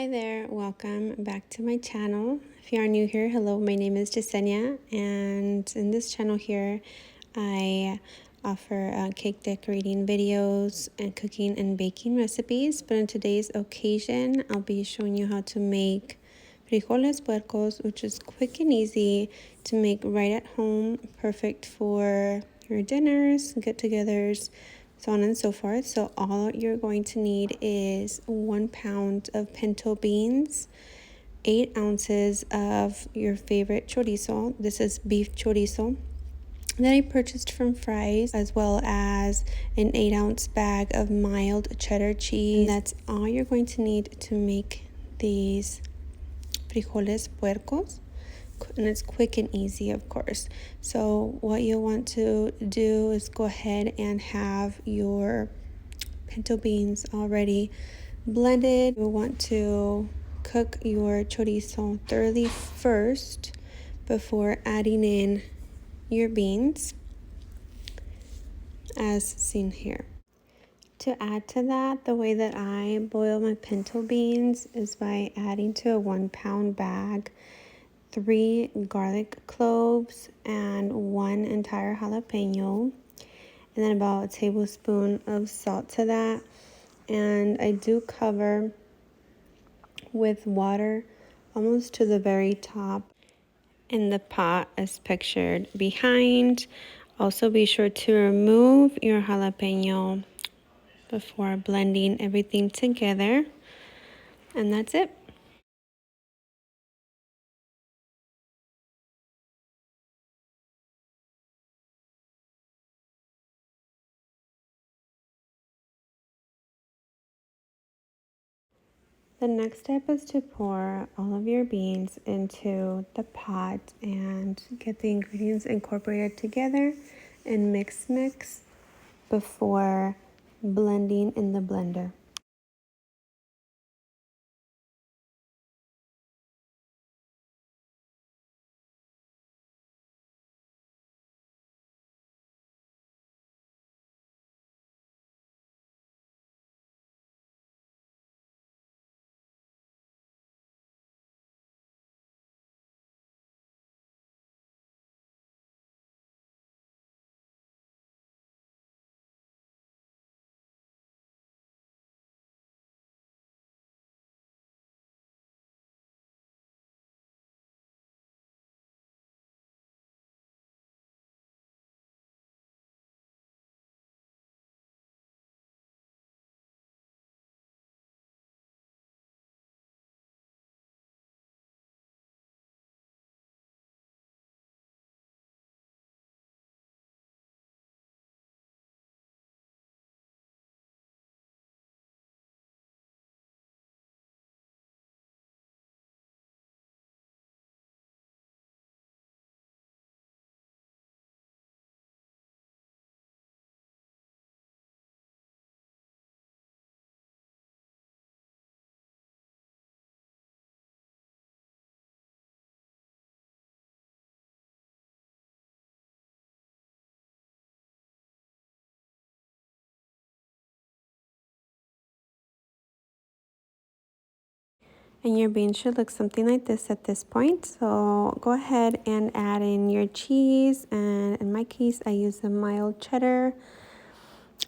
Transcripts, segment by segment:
Hi there, welcome back to my channel. If you are new here, hello, my name is Jasenia, and in this channel here I offer cake decorating videos and cooking and baking recipes. But in today's occasion, I'll be showing you how to make frijoles puercos, which is quick and easy to make right at home, perfect for your dinners, get-togethers, so on and so forth. So all you're going to need is 1 pound of pinto beans, 8 ounces of your favorite chorizo. This is beef chorizo that I purchased from Frijoles, as well as an 8-ounce bag of mild cheddar cheese. And that's all you're going to need to make these frijoles puercos. And it's quick and easy, of course. So what you'll want to do is go ahead and have your pinto beans already blended. You'll want to cook your chorizo thoroughly first before adding in your beans, as seen here. To add to that, the way that I boil my pinto beans is by adding to a 1 pound bag 3 garlic cloves and 1 entire jalapeno, and then about a tablespoon of salt to that. And I do cover with water almost to the very top, and the pot is pictured behind. Also be sure to remove your jalapeno before blending everything together, and that's it. The next step is to pour all of your beans into the pot and get the ingredients incorporated together and mix before blending in the blender. And your beans should look something like this at this point. So go ahead and add in your cheese, and in my case I use the mild cheddar.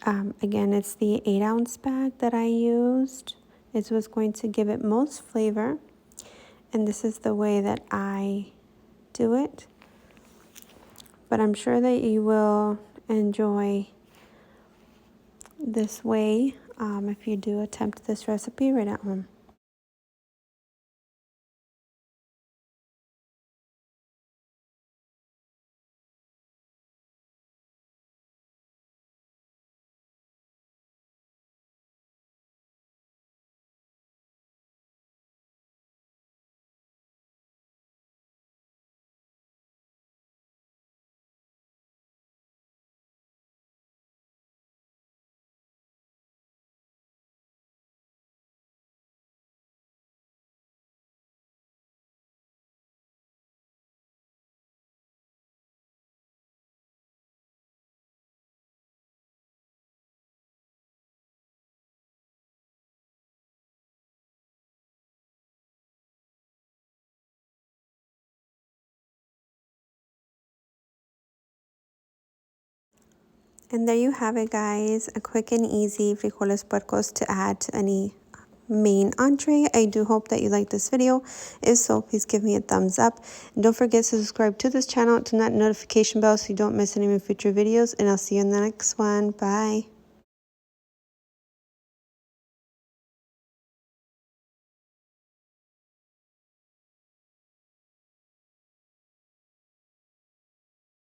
Again, it's the 8-ounce bag that I used. It was going to give it most flavor, and this is the way that I do it. But I'm sure that you will enjoy this way if you do attempt this recipe right at home. And there you have it, guys. A quick and easy frijoles puercos to add to any main entree. I do hope that you like this video. If so, please give me a thumbs up. And don't forget to subscribe to this channel, turn that notification bell so you don't miss any of my future videos. And I'll see you in the next one. Bye.